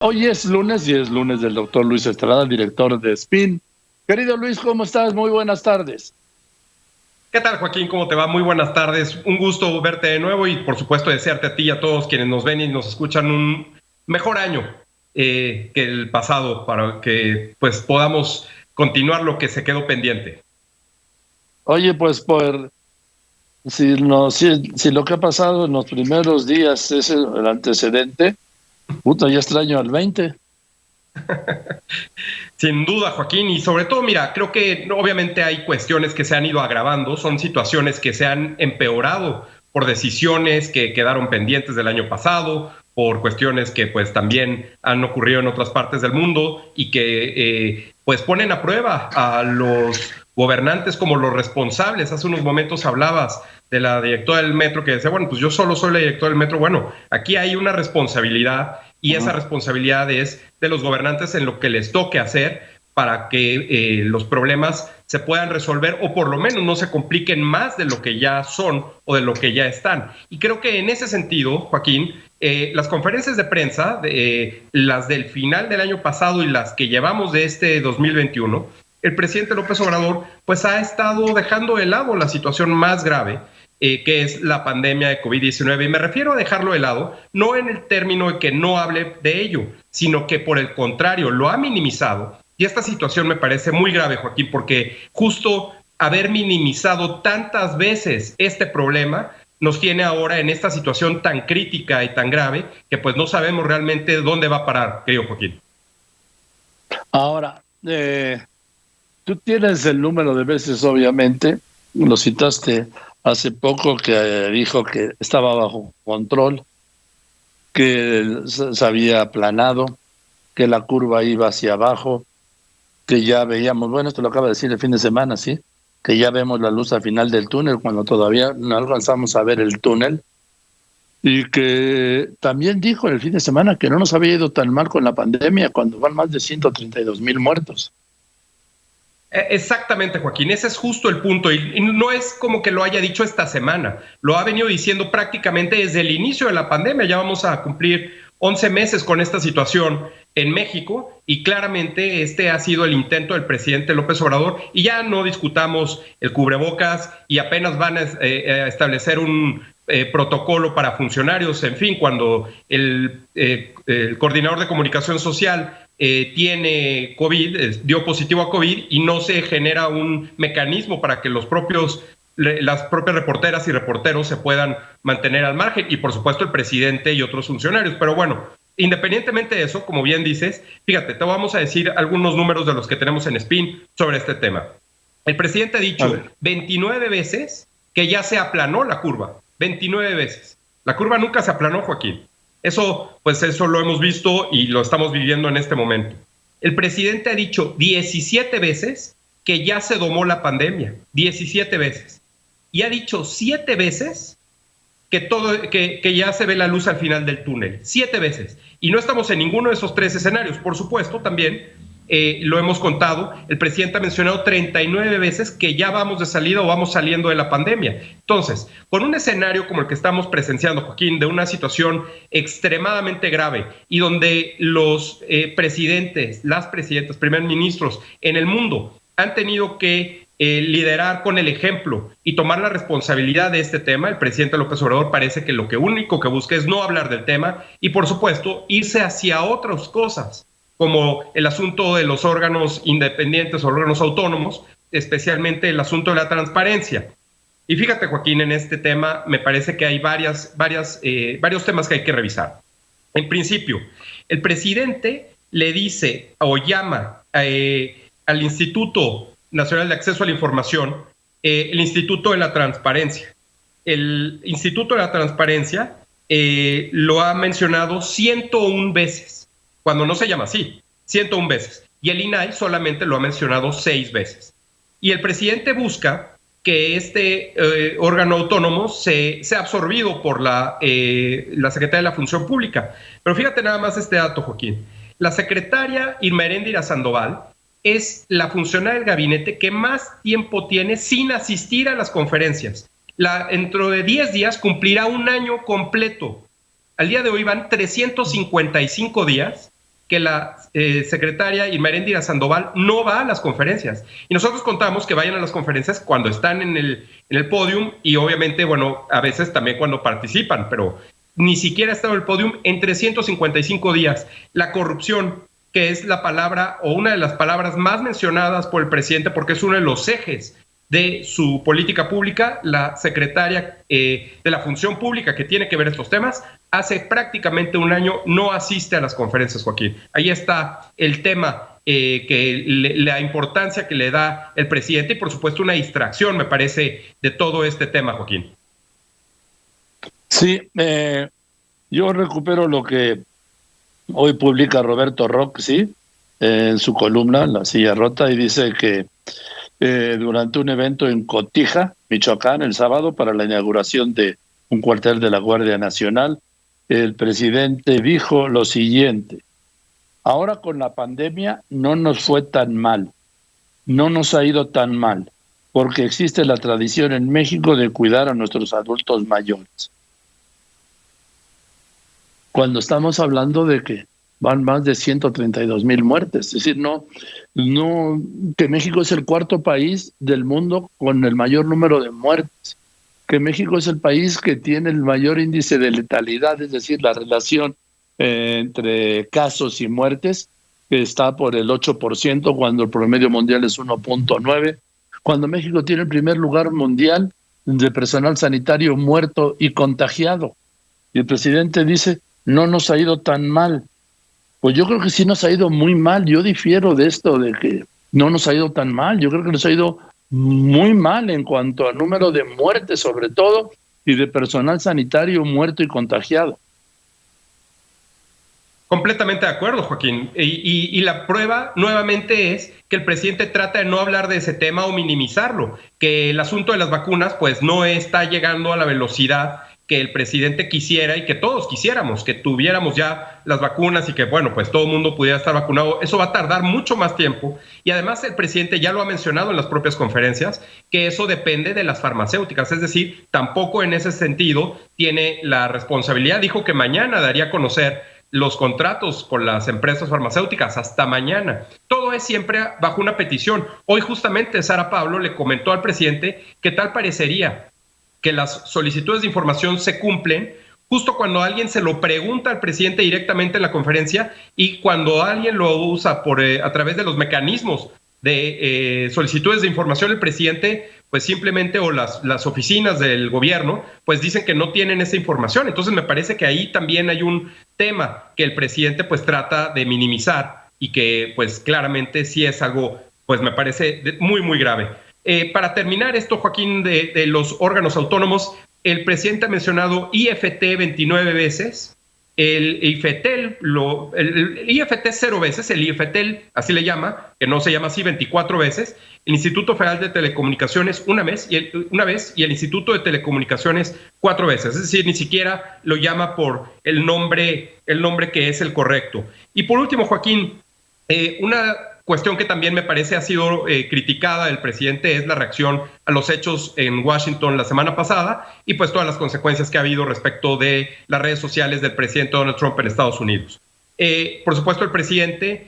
Hoy es lunes y es lunes del doctor Luis Estrada, director de SPIN. Querido Luis, ¿cómo estás? Muy buenas tardes. ¿Qué tal, Joaquín? ¿Cómo te va? Muy buenas tardes. Un gusto verte de nuevo y, por supuesto, desearte a ti y a todos quienes nos ven y nos escuchan un mejor año que el pasado para que pues podamos continuar lo que se quedó pendiente. Oye, pues si lo que ha pasado en los primeros días es el antecedente, puta, ya extraño al 20. Sin duda, Joaquín, y sobre todo, mira, creo que obviamente hay cuestiones que se han ido agravando, son situaciones que se han empeorado por decisiones que quedaron pendientes del año pasado, por cuestiones que pues también han ocurrido en otras partes del mundo y que pues ponen a prueba a los gobernantes como los responsables. Hace unos momentos hablabas de la directora del metro que decía, bueno, pues yo solo soy la directora del metro. Bueno, aquí hay una responsabilidad y esa responsabilidad es de los gobernantes en lo que les toque hacer para que los problemas se puedan resolver o por lo menos no se compliquen más de lo que ya son o de lo que ya están. Y creo que en ese sentido, Joaquín, las conferencias de prensa, las del final del año pasado y las que llevamos de este 2021, el presidente López Obrador pues ha estado dejando de lado la situación más grave que es la pandemia de COVID-19. Y me refiero a dejarlo de lado, no en el término de que no hable de ello, sino que por el contrario, lo ha minimizado. Y esta situación me parece muy grave, Joaquín, porque justo haber minimizado tantas veces este problema nos tiene ahora en esta situación tan crítica y tan grave que pues no sabemos realmente dónde va a parar, querido Joaquín. Ahora, tú tienes el número de veces, obviamente, lo citaste hace poco, que dijo que estaba bajo control, que se había aplanado, que la curva iba hacia abajo, que ya veíamos, bueno, esto lo acaba de decir el fin de semana, ¿sí? Que ya vemos la luz al final del túnel, cuando todavía no alcanzamos a ver el túnel, y que también dijo el fin de semana que no nos había ido tan mal con la pandemia, cuando van más de 132,000 muertos. Exactamente, Joaquín, ese es justo el punto y no es como que lo haya dicho esta semana, lo ha venido diciendo prácticamente desde el inicio de la pandemia. Ya vamos a cumplir 11 meses con esta situación en México y claramente este ha sido el intento del presidente López Obrador y ya no discutamos el cubrebocas y apenas van a establecer un protocolo para funcionarios, en fin, cuando el coordinador de comunicación social tiene COVID, dio positivo a COVID y no se genera un mecanismo para que las propias reporteras y reporteros se puedan mantener al margen y por supuesto el presidente y otros funcionarios. Pero bueno, independientemente de eso, como bien dices, fíjate, te vamos a decir algunos números de los que tenemos en SPIN sobre este tema. El presidente ha dicho 29 veces que ya se aplanó la curva, 29 veces. La curva nunca se aplanó, Joaquín. Eso lo hemos visto y lo estamos viviendo en este momento. El presidente ha dicho 17 veces que ya se domó la pandemia, 17 veces. Y ha dicho 7 veces que ya se ve la luz al final del túnel, 7 veces. Y no estamos en ninguno de esos 3 escenarios. Por supuesto, también lo hemos contado, el presidente ha mencionado 39 veces que ya vamos de salida o vamos saliendo de la pandemia. Entonces, con un escenario como el que estamos presenciando, Joaquín, de una situación extremadamente grave y donde los presidentes, las presidentas, primer ministros en el mundo han tenido que liderar con el ejemplo y tomar la responsabilidad de este tema, el presidente López Obrador parece que lo único que busca es no hablar del tema y, por supuesto, irse hacia otras cosas, como el asunto de los órganos independientes, órganos autónomos, especialmente el asunto de la transparencia. Y fíjate, Joaquín, en este tema me parece que hay varios temas que hay que revisar. En principio, el presidente le dice o llama al Instituto Nacional de Acceso a la Información, el Instituto de la Transparencia. El Instituto de la Transparencia lo ha mencionado 101 veces. Cuando no se llama así, 101 veces. Y el INAI solamente lo ha mencionado 6 veces. Y el presidente busca que este órgano autónomo sea absorbido por la Secretaría de la Función Pública. Pero fíjate nada más este dato, Joaquín. La secretaria Irma Heréndira Sandoval es la funcionaria del gabinete que más tiempo tiene sin asistir a las conferencias. Dentro de 10 días cumplirá un año completo. Al día de hoy van 355 días que la secretaria Irma Eréndira Sandoval no va a las conferencias. Y nosotros contamos que vayan a las conferencias cuando están en el podium y obviamente, bueno, a veces también cuando participan, pero ni siquiera ha estado en el podium en 355 días. La corrupción, que es la palabra o una de las palabras más mencionadas por el presidente porque es uno de los ejes de su política pública, la secretaria de la Función Pública que tiene que ver estos temas, hace prácticamente un año no asiste a las conferencias, Joaquín. Ahí está el tema, la importancia que le da el presidente y por supuesto una distracción, me parece, de todo este tema, Joaquín. Sí, yo recupero lo que hoy publica Roberto Roxy en su columna La Silla Rota y dice que durante un evento en Cotija, Michoacán, el sábado, para la inauguración de un cuartel de la Guardia Nacional, el presidente dijo lo siguiente: ahora con la pandemia no nos fue tan mal, no nos ha ido tan mal, porque existe la tradición en México de cuidar a nuestros adultos mayores. Cuando estamos hablando de que van más de 132,000 muertes, es decir, no, que México es el cuarto país del mundo con el mayor número de muertes, que México es el país que tiene el mayor índice de letalidad, es decir, la relación entre casos y muertes, que está por el 8%, cuando el promedio mundial es 1.9%, cuando México tiene el primer lugar mundial de personal sanitario muerto y contagiado. Y el presidente dice, no nos ha ido tan mal. Pues yo creo que sí nos ha ido muy mal. Yo difiero de esto de que no nos ha ido tan mal. Yo creo que nos ha ido muy mal en cuanto al número de muertes, sobre todo, y de personal sanitario muerto y contagiado. Completamente de acuerdo, Joaquín. Y la prueba nuevamente es que el presidente trata de no hablar de ese tema o minimizarlo, que el asunto de las vacunas pues no está llegando a la velocidad que el presidente quisiera y que todos quisiéramos, que tuviéramos ya las vacunas y que, bueno, pues todo el mundo pudiera estar vacunado. Eso va a tardar mucho más tiempo. Y además el presidente ya lo ha mencionado en las propias conferencias, que eso depende de las farmacéuticas. Es decir, tampoco en ese sentido tiene la responsabilidad. Dijo que mañana daría a conocer los contratos con las empresas farmacéuticas, hasta mañana. Todo es siempre bajo una petición. Hoy justamente Sara Pablo le comentó al presidente que tal parecería que las solicitudes de información se cumplen justo cuando alguien se lo pregunta al presidente directamente en la conferencia y cuando alguien lo usa a través de los mecanismos de solicitudes de información, el presidente pues simplemente, o las oficinas del gobierno, pues dicen que no tienen esa información. Entonces me parece que ahí también hay un tema que el presidente pues trata de minimizar y que pues claramente sí es algo, pues me parece muy, muy grave. Para terminar esto, Joaquín, de los órganos autónomos, el presidente ha mencionado IFT 29 veces, el IFETEL, el IFT 0 veces, el IFETEL, así le llama, que no se llama así, 24 veces, el Instituto Federal de Telecomunicaciones una vez y el Instituto de Telecomunicaciones 4 veces, es decir, ni siquiera lo llama por el nombre que es el correcto. Y por último, Joaquín, una cuestión que también me parece ha sido criticada del presidente es la reacción a los hechos en Washington la semana pasada y pues todas las consecuencias que ha habido respecto de las redes sociales del presidente Donald Trump en Estados Unidos. Por supuesto, el presidente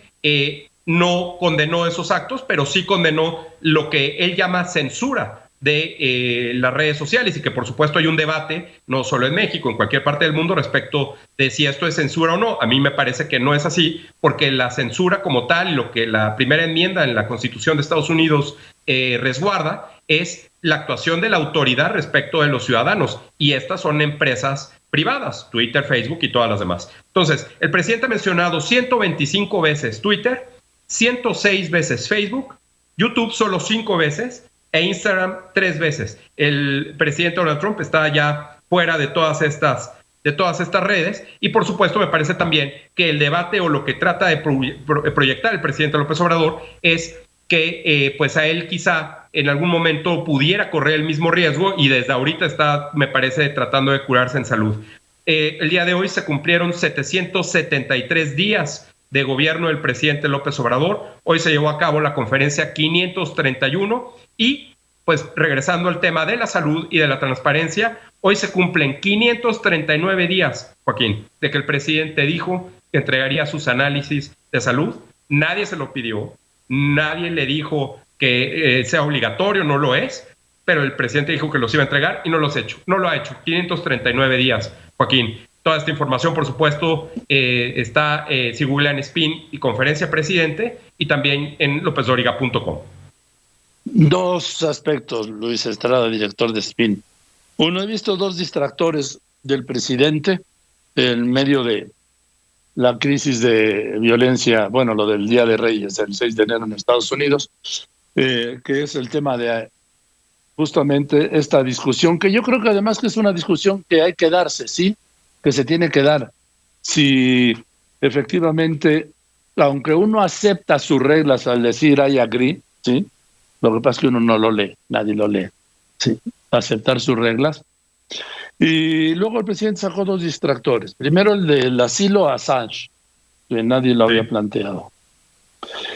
no condenó esos actos, pero sí condenó lo que él llama censura de las redes sociales y que por supuesto hay un debate, no solo en México, en cualquier parte del mundo, respecto de si esto es censura o no. A mí me parece que no es así, porque la censura como tal, lo que la primera enmienda en la Constitución de Estados Unidos resguarda, es la actuación de la autoridad respecto de los ciudadanos, y estas son empresas privadas, Twitter, Facebook y todas las demás. Entonces, el presidente ha mencionado 125 veces Twitter, 106 veces Facebook, YouTube solo 5 veces, e Instagram 3 veces. El presidente Donald Trump está ya fuera de todas estas redes y por supuesto me parece también que el debate o lo que trata de proyectar el presidente López Obrador es que pues a él quizá en algún momento pudiera correr el mismo riesgo y desde ahorita está, me parece, tratando de curarse en salud. El día de hoy se cumplieron 773 días de gobierno del presidente López Obrador. Hoy se llevó a cabo la conferencia 531 y, pues, regresando al tema de la salud y de la transparencia, hoy se cumplen 539 días, Joaquín, de que el presidente dijo que entregaría sus análisis de salud. Nadie se lo pidió, nadie le dijo que sea obligatorio, no lo es, pero el presidente dijo que los iba a entregar y no los ha hecho. No lo ha hecho. 539 días, Joaquín. Toda esta información, por supuesto, está, si googlean Spin y Conferencia Presidente, y también en lopezoriga.com. Dos aspectos, Luis Estrada, director de Spin. Uno, he visto dos distractores del presidente en medio de la crisis de violencia, bueno, lo del Día de Reyes, el 6 de enero en Estados Unidos, que es el tema de justamente esta discusión, que yo creo que además que es una discusión que hay que darse, ¿sí? Que se tiene que dar. Si efectivamente, aunque uno acepta sus reglas al decir I agree, ¿sí? Lo que pasa es que uno no lo lee, nadie lo lee, ¿sí? Aceptar sus reglas. Y luego el presidente sacó dos distractores. Primero el del asilo a Assange, que nadie lo había planteado.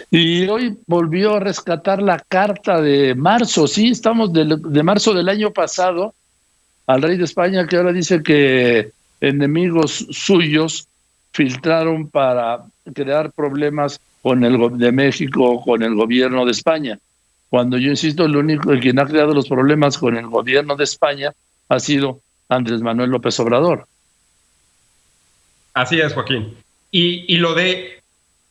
Y hoy volvió a rescatar la carta de marzo, sí, estamos de marzo del año pasado, al rey de España, que ahora dice que enemigos suyos filtraron para crear problemas con de México, con el gobierno de España. Cuando yo insisto, el quien ha creado los problemas con el gobierno de España ha sido Andrés Manuel López Obrador. Así es, Joaquín. Y lo de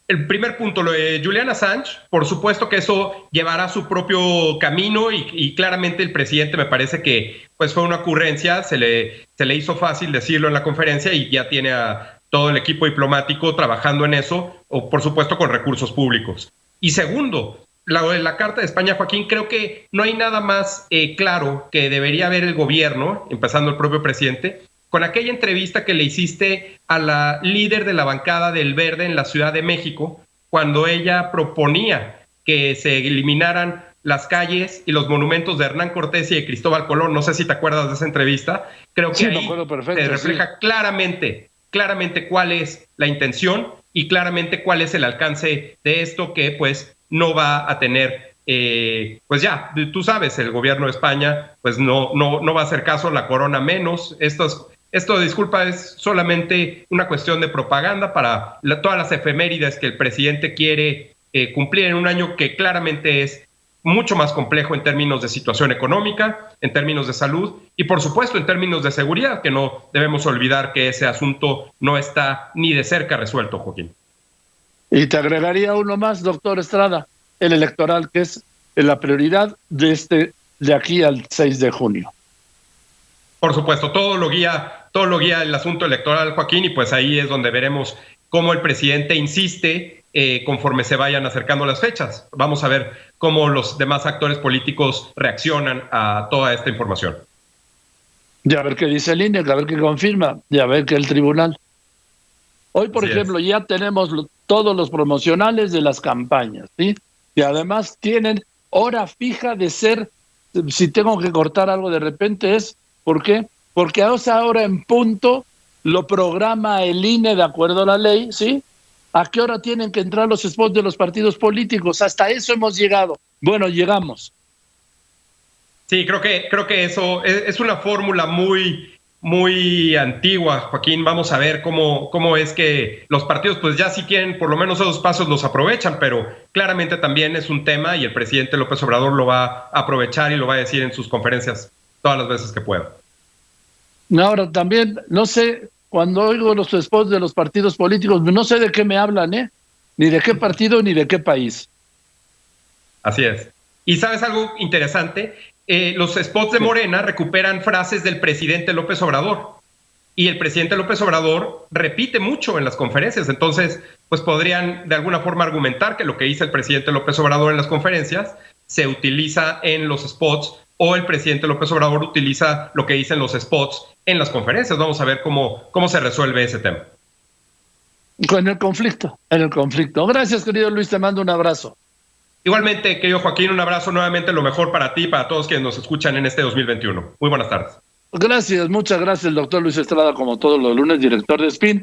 el primer punto, lo de Julian Assange, por supuesto que eso llevará su propio camino y claramente el presidente me parece que pues fue una ocurrencia, se le hizo fácil decirlo en la conferencia y ya tiene a todo el equipo diplomático trabajando en eso, o por supuesto con recursos públicos. Y segundo, la Carta de España, Joaquín, creo que no hay nada más claro que debería ver el gobierno, empezando el propio presidente, con aquella entrevista que le hiciste a la líder de la bancada del Verde en la Ciudad de México, cuando ella proponía que se eliminaran las calles y los monumentos de Hernán Cortés y de Cristóbal Colón. No sé si te acuerdas de esa entrevista. Creo que sí, ahí se refleja claramente cuál es la intención y claramente cuál es el alcance de esto que pues no va a tener, pues ya, tú sabes, el gobierno de España pues no va a hacer caso, la corona menos. Esto, disculpa, es solamente una cuestión de propaganda para todas las efemérides que el presidente quiere cumplir en un año que claramente es mucho más complejo en términos de situación económica, en términos de salud y por supuesto en términos de seguridad, que no debemos olvidar que ese asunto no está ni de cerca resuelto, Joaquín. Y te agregaría uno más, doctor Estrada, el electoral, que es la prioridad de aquí al 6 de junio. Por supuesto, todo lo guía el asunto electoral, Joaquín, y pues ahí es donde veremos cómo el presidente insiste conforme se vayan acercando las fechas. Vamos a ver cómo los demás actores políticos reaccionan a toda esta información. Y a ver qué dice el INE, a ver qué confirma, y a ver qué el tribunal. Hoy, por ejemplo, ya tenemos todos los promocionales de las campañas, ¿sí? Y además tienen hora fija de ser, si tengo que cortar algo de repente es, ¿por qué? Porque a esa hora en punto lo programa el INE de acuerdo a la ley, ¿sí? ¿A qué hora tienen que entrar los spots de los partidos políticos? Hasta eso hemos llegado. Bueno, llegamos. Sí, creo que eso es una fórmula muy antigua, Joaquín. Vamos a ver cómo es que los partidos, pues ya si quieren, por lo menos esos pasos los aprovechan, pero claramente también es un tema y el presidente López Obrador lo va a aprovechar y lo va a decir en sus conferencias todas las veces que pueda. Ahora también, no sé, cuando oigo los spots de los partidos políticos, no sé de qué me hablan, ni de qué partido ni de qué país. Así es. Y ¿sabes algo interesante? Los spots de Morena recuperan frases del presidente López Obrador y el presidente López Obrador repite mucho en las conferencias, entonces pues podrían de alguna forma argumentar que lo que dice el presidente López Obrador en las conferencias se utiliza en los spots o el presidente López Obrador utiliza lo que dicen los spots en las conferencias. Vamos a ver cómo se resuelve ese tema. En el conflicto. Gracias, querido Luis, te mando un abrazo. Igualmente, querido Joaquín, un abrazo nuevamente, lo mejor para ti y para todos quienes nos escuchan en este 2021. Muy buenas tardes. Gracias, muchas gracias, el doctor Luis Estrada, como todos los lunes, director de Spin.